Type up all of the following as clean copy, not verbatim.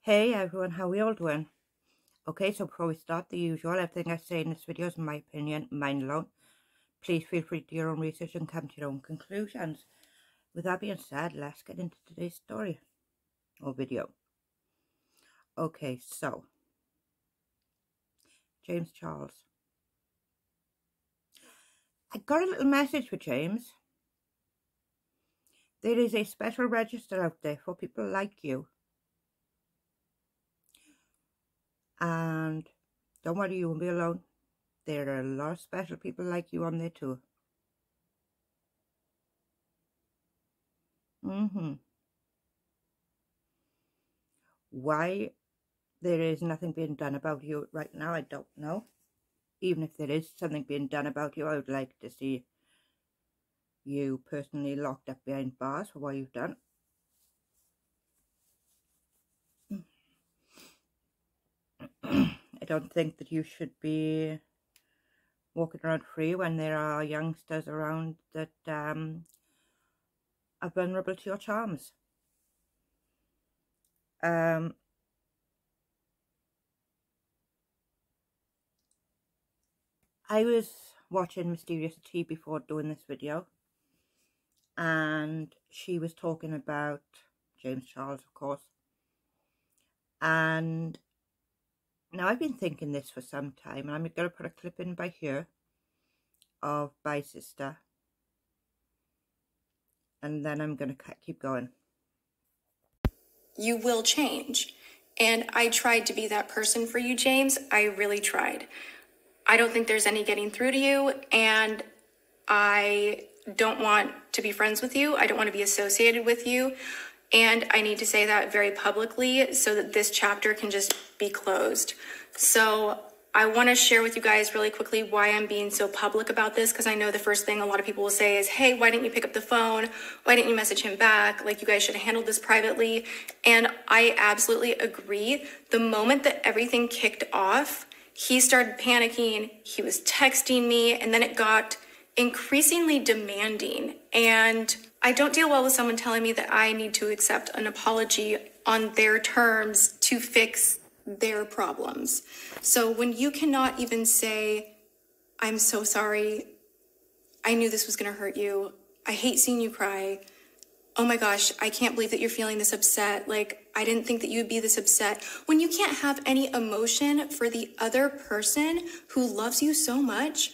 Hey everyone, how we all doing? Okay, so before we start, the usual, everything I say in this video is my opinion, mine alone. Please feel free to do your own research and come to your own conclusions. With that being said, let's get into today's story or video. Okay, so James Charles. I got a little message for James. There is a special register out there for people like you. And don't worry, you won't be alone. There are a lot of special people like you on there too. Why there is nothing being done about you right now, I don't know. Even if there is something being done about you, I would like to see you personally locked up behind bars for what you've done. I don't think that you should be walking around free when there are youngsters around that are vulnerable to your charms. I was watching Mysterious Tea before doing this video, and she was talking about James Charles, of course. And now I've been thinking this for some time, and I'm going to put a clip in by here of Bye Sister, and then I'm going to keep going. You will change. And I tried to be that person for you, James. I really tried. I don't think there's any getting through to you, and I don't want to be friends with you. I don't want to be associated with you. And I need to say that very publicly so that this chapter can just be closed. So I want to share with you guys really quickly why I'm being so public about this, because I know the first thing a lot of people will say is, hey, why didn't you pick up the phone? Why didn't you message him back? Like, you guys should have handled this privately. And I absolutely agree. The moment that everything kicked off, he started panicking. He was texting me, and then it got increasingly demanding. And I don't deal well with someone telling me that I need to accept an apology on their terms to fix their problems. So when you cannot even say, I'm so sorry, I knew this was going to hurt you, I hate seeing you cry, oh my gosh, I can't believe that you're feeling this upset, like, I didn't think that you'd be this upset. When you can't have any emotion for the other person who loves you so much,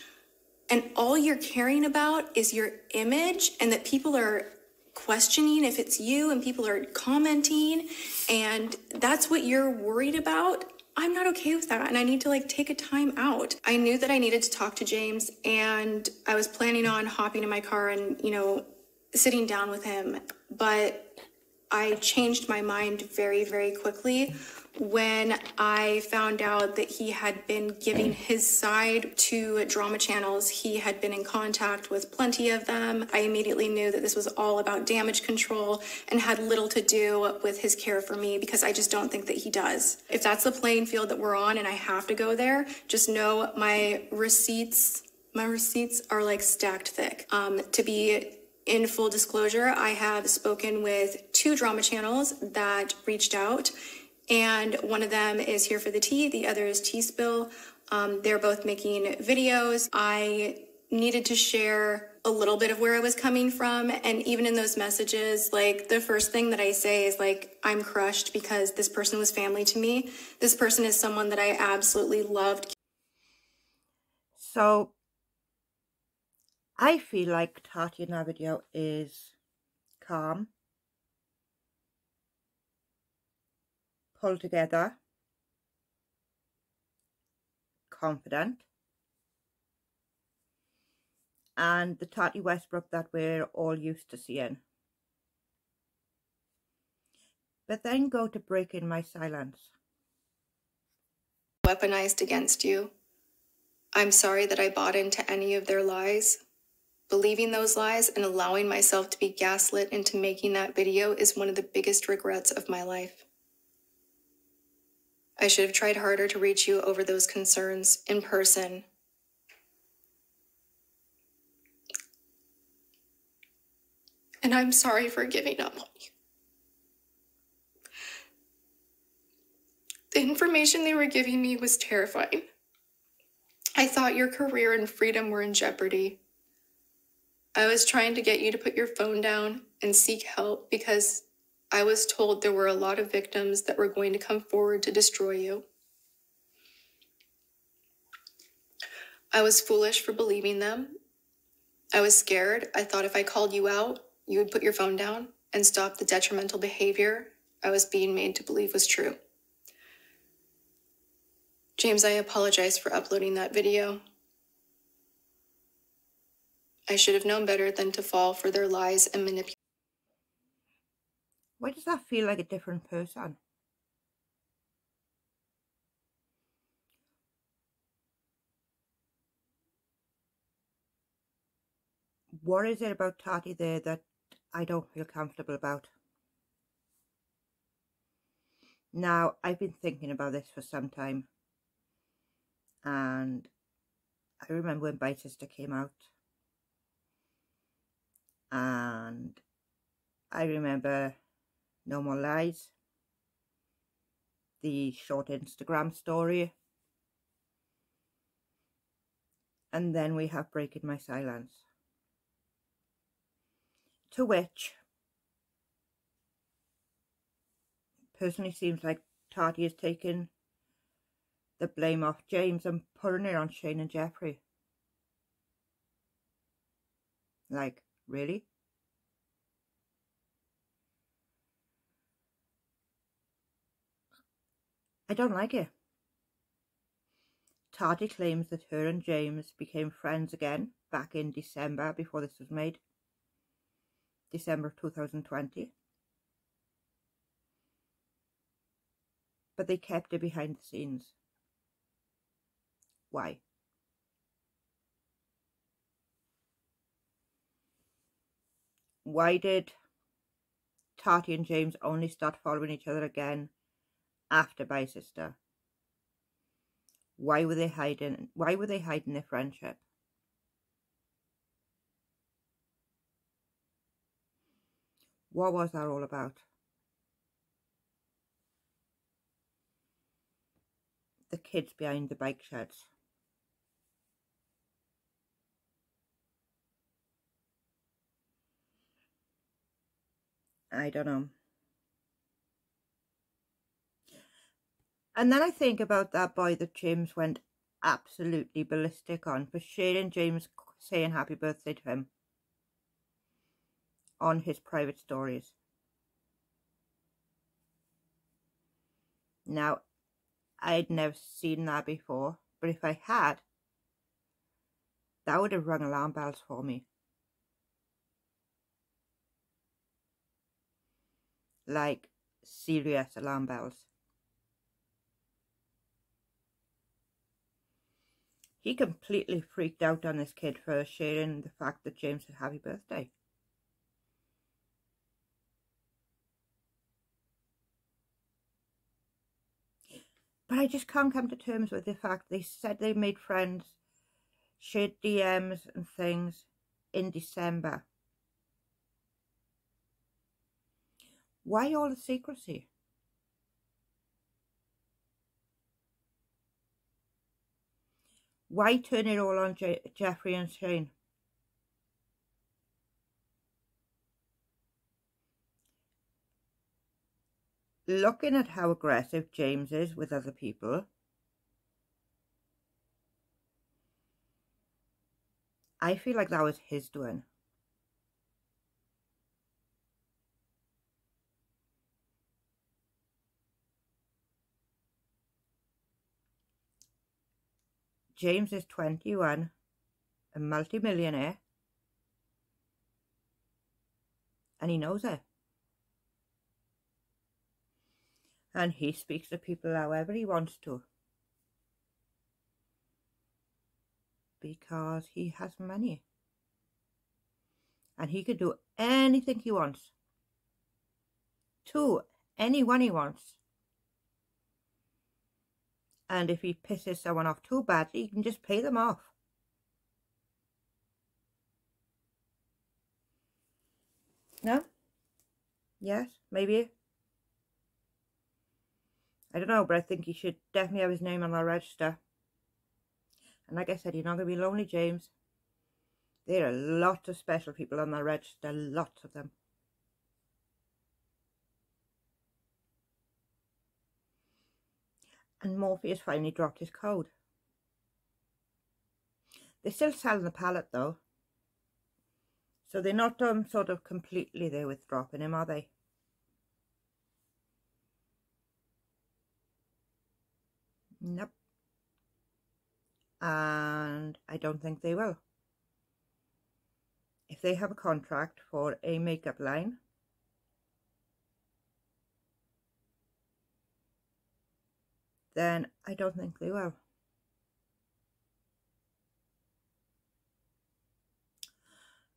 and all you're caring about is your image, and that people are questioning if it's you, and people are commenting, and that's what you're worried about, I'm not okay with that, and I need to take a time out. I knew that I needed to talk to James, and I was planning on hopping in my car and, sitting down with him, but I changed my mind very, very quickly when I found out that he had been giving his side to drama channels. He had been in contact with plenty of them. I immediately knew that this was all about damage control and had little to do with his care for me, because I just don't think that he does. If that's the playing field that we're on and I have to go there, just know my receipts are stacked thick. To be in full disclosure, I have spoken with 2 drama channels that reached out, and one of them is Here for the Tea, the other is Tea Spill. They're both making videos. I needed to share a little bit of where I was coming from, and even in those messages, the first thing that I say is I'm crushed because this person was family to me. This person is someone that I absolutely loved. So I feel like Tati in that video is calm, pulled together, confident, and the Tati Westbrook that we're all used to seeing. But then go to break in my silence. Weaponized against you. I'm sorry that I bought into any of their lies. Believing those lies and allowing myself to be gaslit into making that video is one of the biggest regrets of my life. I should have tried harder to reach you over those concerns in person. And I'm sorry for giving up on you. The information they were giving me was terrifying. I thought your career and freedom were in jeopardy. I was trying to get you to put your phone down and seek help because I was told there were a lot of victims that were going to come forward to destroy you. I was foolish for believing them. I was scared. I thought if I called you out, you would put your phone down and stop the detrimental behavior I was being made to believe was true. James, I apologize for uploading that video. I should have known better than to fall for their lies and manipulation. Why does that feel like a different person? What is it about Tati there that I don't feel comfortable about? Now, I've been thinking about this for some time. And I remember when Bite Sister came out. And I remember No More Lies. The short Instagram story. And then we have Breaking My Silence. To which, personally seems like Tati has taken the blame off James and putting it on Shane and Jeffrey. Like, really? I don't like it. Tati claims that her and James became friends again back in December before this was made. December 2020. But they kept it behind the scenes. Why? Why did Tati and James only start following each other again after Bye Sister? Why were they hiding their friendship? What was that all about? The kids behind the bike sheds. I don't know. And then I think about that boy that James went absolutely ballistic on for sharing James saying happy birthday to him on his private stories. Now, I'd never seen that before, but if I had, that would have rung alarm bells for me. Like, serious alarm bells. He completely freaked out on this kid for sharing the fact that James had happy birthday. But I just can't come to terms with the fact they said they made friends, shared DMs and things in December. Why all the secrecy? Why turn it all on Jeffrey and Shane? Looking at how aggressive James is with other people, I feel like that was his doing. James is 21, a multi-millionaire, and he knows it. And he speaks to people however he wants to. Because he has money. And he can do anything he wants. To anyone he wants. And if he pisses someone off too badly, he can just pay them off. No? Yes? Maybe? I don't know, but I think he should definitely have his name on the register. And like I said, you're not going to be lonely, James. There are lots of special people on the register, lots of them. And Morphe has finally dropped his code. They're still selling the palette though. So they're not sort of completely there with dropping him, are they? Nope. And I don't think they will. If they have a contract for a makeup line, then I don't think they will.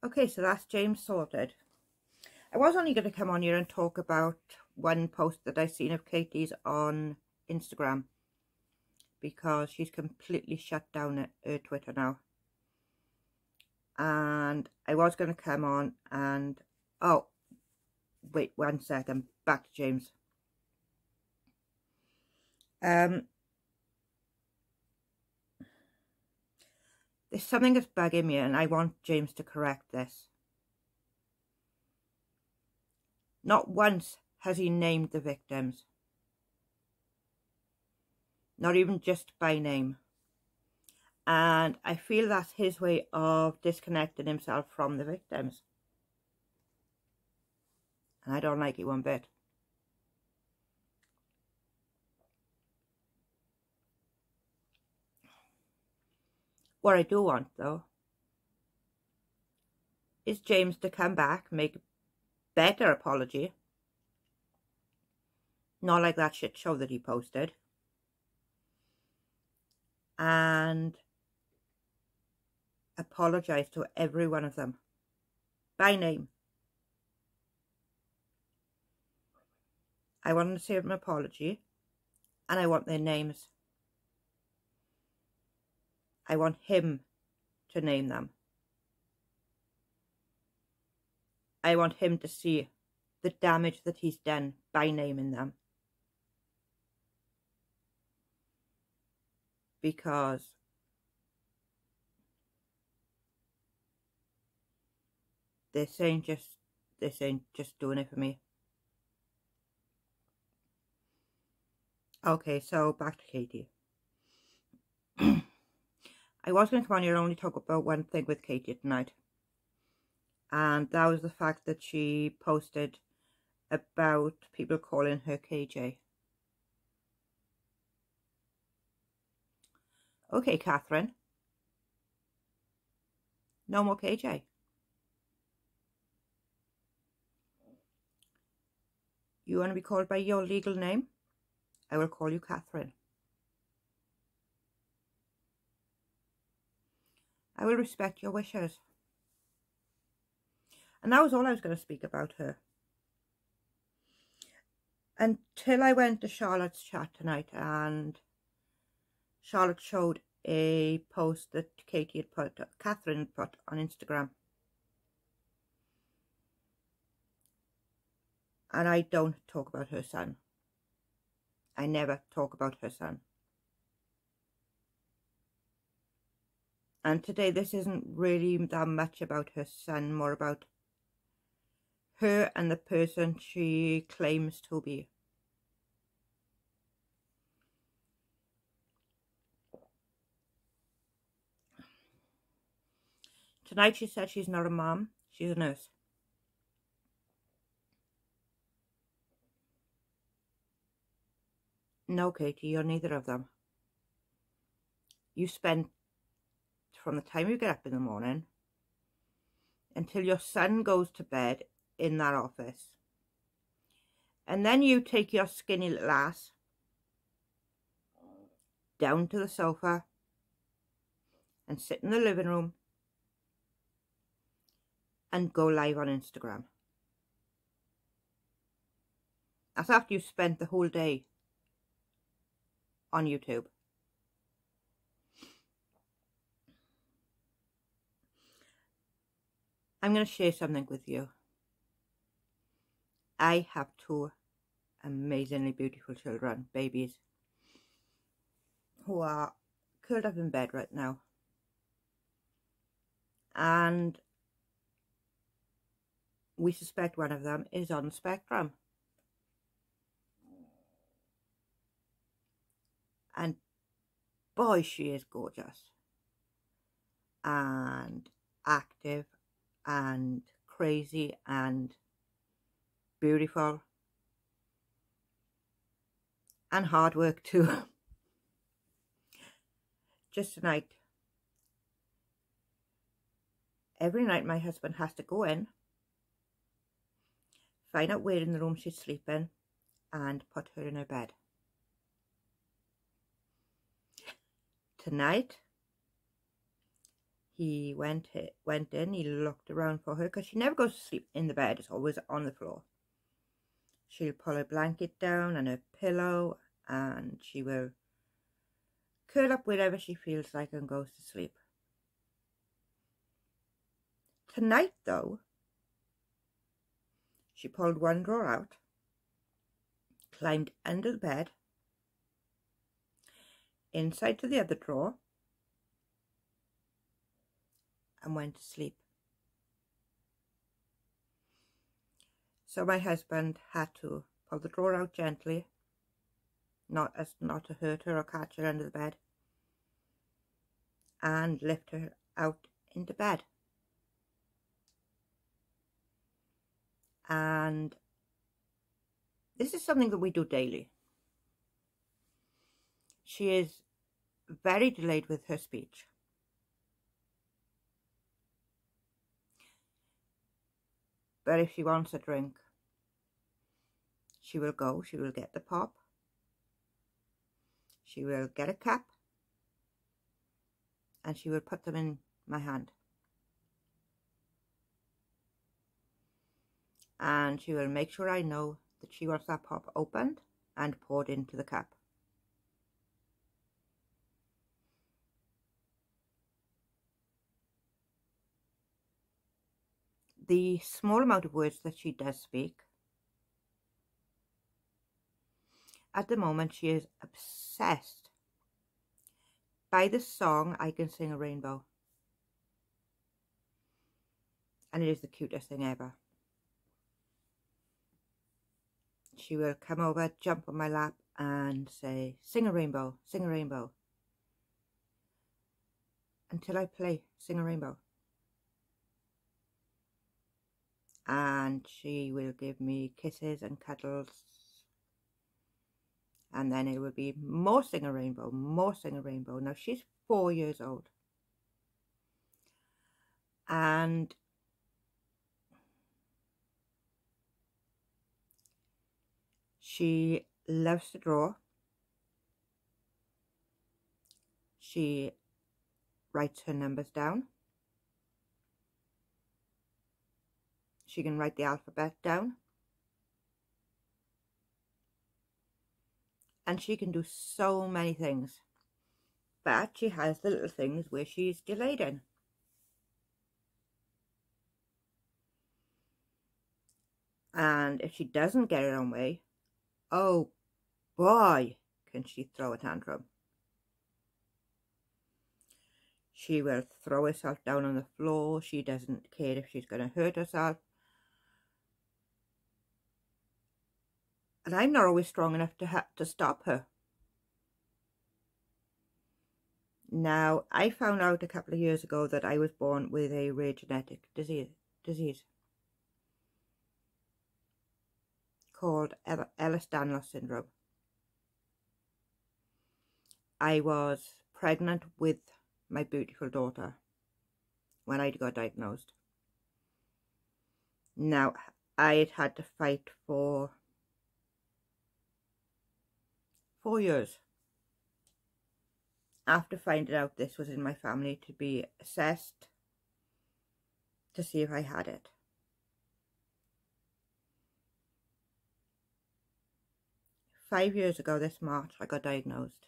Okay, so that's James sorted. I was only going to come on here and talk about one post that I've seen of Katie's on Instagram, because she's completely shut down her Twitter now. And I was going to come on and... oh, wait 1 second. Back to James. There's something that's bugging me, and I want James to correct this. Not once has he named the victims. Not even just by name. And I feel that's his way of disconnecting himself from the victims. And I don't like it one bit. What I do want, though, is James to come back, make a better apology. Not like that shit show that he posted. And apologise to every one of them. By name. I want to say an apology. And I want their names. I want him to name them. I want him to see the damage that he's done by naming them. Because this ain't just doing it for me. Okay, so back to Katie. I was going to come on here and only talk about one thing with Katie tonight. And that was the fact that she posted about people calling her KJ. Okay, Catherine. No more KJ. You want to be called by your legal name? I will call you Catherine. I will respect your wishes. And that was all I was going to speak about her. Until I went to Charlotte's chat tonight, and Charlotte showed a post that Katie had put, Catherine had put on Instagram. And I don't talk about her son. I never talk about her son. And today this isn't really that much about her son, more about her and the person she claims to be. Tonight she said she's not a mom, she's a nurse. No, Katie, you're neither of them. You spend from the time you get up in the morning until your son goes to bed in that office. And then you take your skinny little ass down to the sofa and sit in the living room and go live on Instagram. That's after you've spent the whole day on YouTube. I'm going to share something with you. I have two amazingly beautiful children, babies, who are curled up in bed right now. And we suspect one of them is on the spectrum. And boy, she is gorgeous and active and crazy and beautiful and hard work too. Just tonight, every night my husband has to go in, find out where in the room she's sleeping, and put her in her bed. Tonight, he went in, he looked around for her, because she never goes to sleep in the bed, it's always on the floor. She'll pull her blanket down and her pillow, and she will curl up wherever she feels like and goes to sleep. Tonight, though, she pulled one drawer out, climbed under the bed, inside to the other drawer, and went to sleep. So my husband had to pull the drawer out gently, not to hurt her or catch her under the bed, and lift her out into bed. And this is something that we do daily. She is very delayed with her speech. But if she wants a drink, she will get the pop, she will get a cup, and she will put them in my hand. And she will make sure I know that she wants that pop opened and poured into the cup. The small amount of words that she does speak, at the moment she is obsessed by the song I Can Sing a Rainbow. And it is the cutest thing ever. She will come over, jump on my lap and say, "Sing a rainbow, sing a rainbow," until I play "Sing a Rainbow." And she will give me kisses and cuddles. And then it will be more "Sing a Rainbow," more "Sing a Rainbow." Now she's 4 years old. And she loves to draw. She writes her numbers down. She can write the alphabet down. And she can do so many things. But she has the little things where she's delayed in. And if she doesn't get her own way, oh boy, can she throw a tantrum. She will throw herself down on the floor. She doesn't care if she's going to hurt herself. And I'm not always strong enough to stop her. Now, I found out a couple of years ago that I was born with a rare genetic disease called Ehlers-Danlos syndrome. I was pregnant with my beautiful daughter when I got diagnosed. Now, I had to fight for 4 years after finding out this was in my family to be assessed to see if I had it. Five years ago this March I got diagnosed.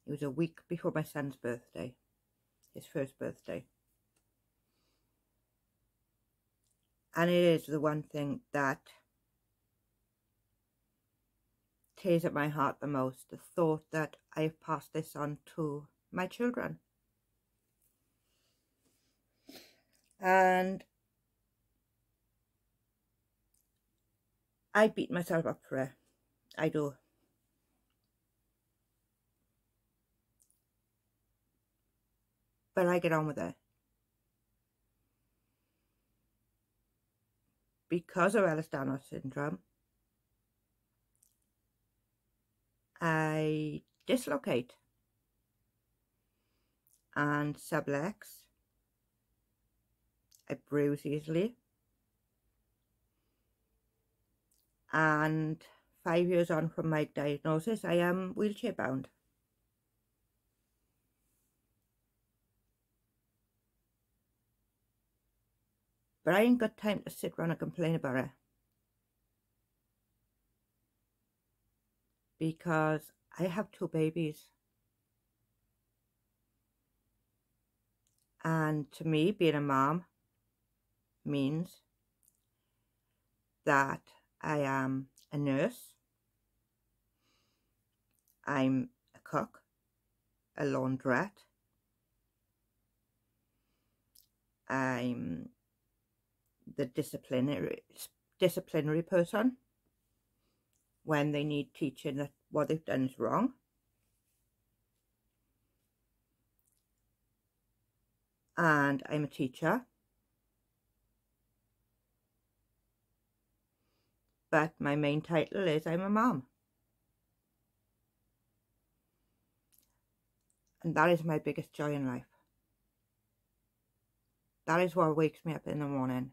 It was a week before my son's birthday, his first birthday. And it is the one thing that tears at my heart the most, the thought that I've passed this on to my children. And I beat myself up for it. I do. But I get on with it. Because of Ehlers-Danlos syndrome, I dislocate and sublux. I bruise easily. And 5 years on from my diagnosis, I am wheelchair bound. But I ain't got time to sit around and complain about it. Because I have 2 babies. And to me, being a mom means that I am a nurse, I'm a cook, a laundrette, I'm the disciplinary person when they need teaching that what they've done is wrong. And I'm a teacher. But my main title is I'm a mom. And that is my biggest joy in life. That is what wakes me up in the morning.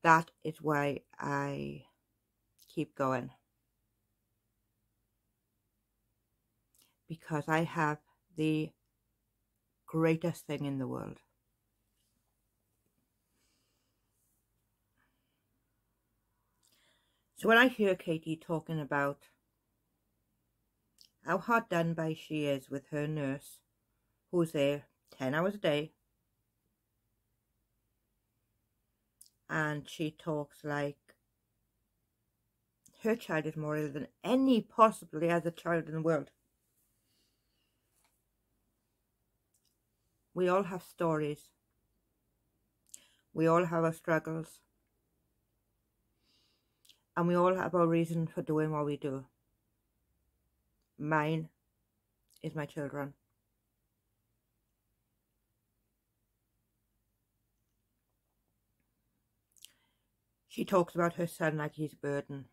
That is why I keep going. Because I have the greatest thing in the world. So when I hear Katie talking about how hard done by she is with her nurse, who's there 10 hours a day, and she talks like her child is more ill than any possibly other child in the world. We all have stories. We all have our struggles. And we all have our reason for doing what we do. Mine is my children. She talks about her son like he's a burden.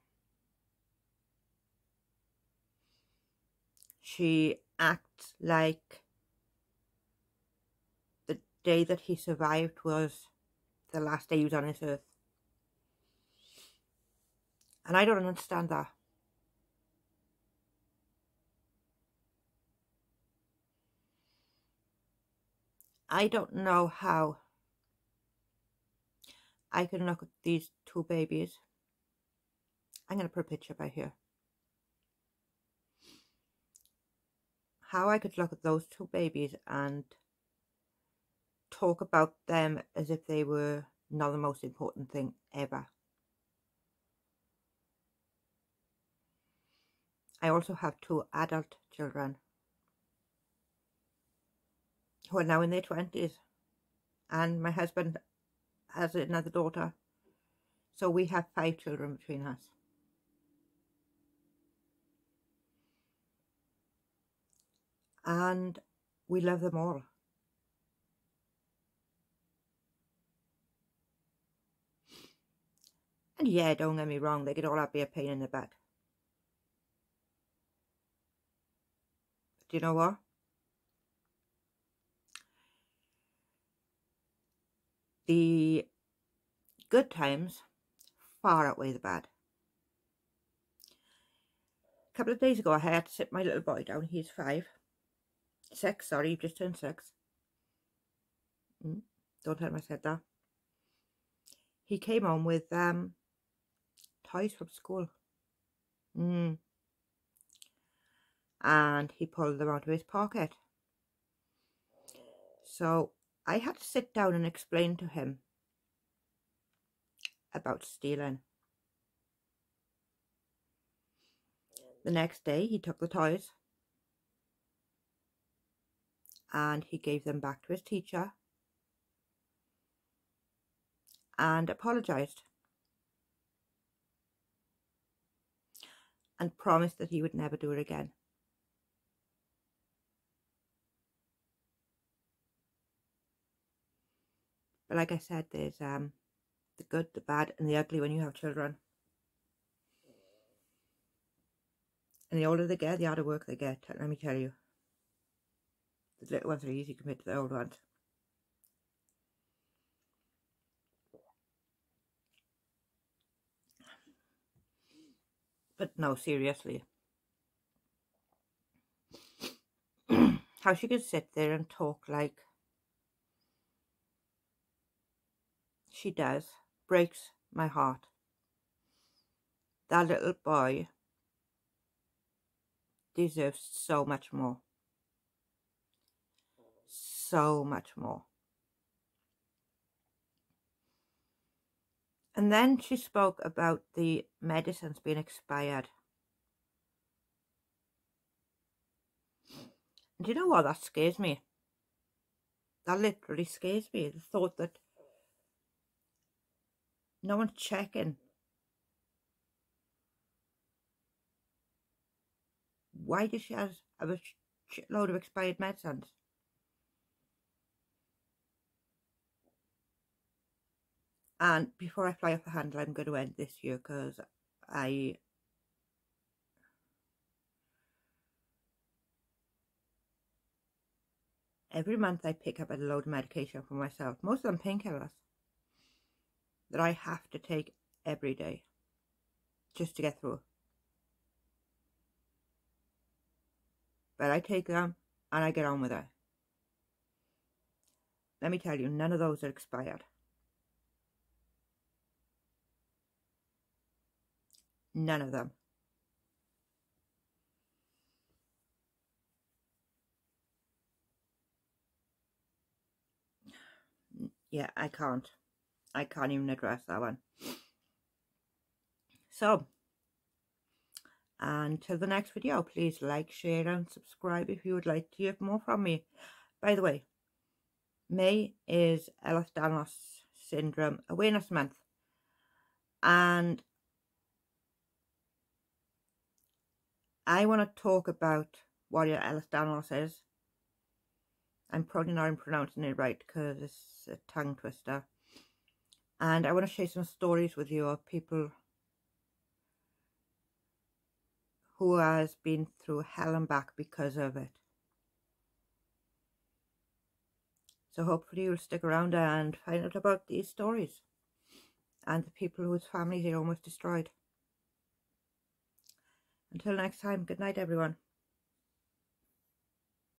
She acts like the day that he survived was the last day he was on this earth. And I don't understand that. I don't know how I can look at these 2 babies. I'm going to put a picture by here. How I could look at those 2 babies and talk about them as if they were not the most important thing ever. I also have 2 adult children who are now in their 20s, and my husband has another daughter, so we have 5 children between us. And we love them all. And yeah, don't get me wrong, they could all be a pain in the butt. But do you know what? The good times far outweigh the bad. A couple of days ago, I had to sit my little boy down. He's 6, sorry, he just turned 6. Don't tell him I said that. He came home with toys from school. And he pulled them out of his pocket. So I had to sit down and explain to him about stealing. The next day he took the toys and he gave them back to his teacher and apologised and promised that he would never do it again. But like I said, there's the good, the bad and the ugly when you have children. And the older they get, the harder work they get, let me tell you. The little ones are easy compared to the old ones. But no, seriously. How she can sit there and talk like she does breaks my heart. That little boy deserves so much more. So much more. And then she spoke about the medicines being expired. And do you know what? That scares me. That literally scares me. The thought that no one's checking. Why does she have a shitload of expired medicines? And before I fly off the handle, I'm going to end this year because every month I pick up a load of medication for myself. Most of them painkillers that I have to take every day just to get through. But I take them and I get on with it. Let me tell you, none of those are expired. None of them. Yeah, I can't even address that one. So, until the next video, please like, share and subscribe if you would like to hear more from me. By the way, May is Ehlers-Danlos Syndrome Awareness Month. And I want to talk about what Ehlers-Danlos is. I'm probably not pronouncing it right because it's a tongue twister. And I want to share some stories with you of people who has been through hell and back because of it. So hopefully you'll stick around and find out about these stories and the people whose families are almost destroyed. Until next time, good night everyone.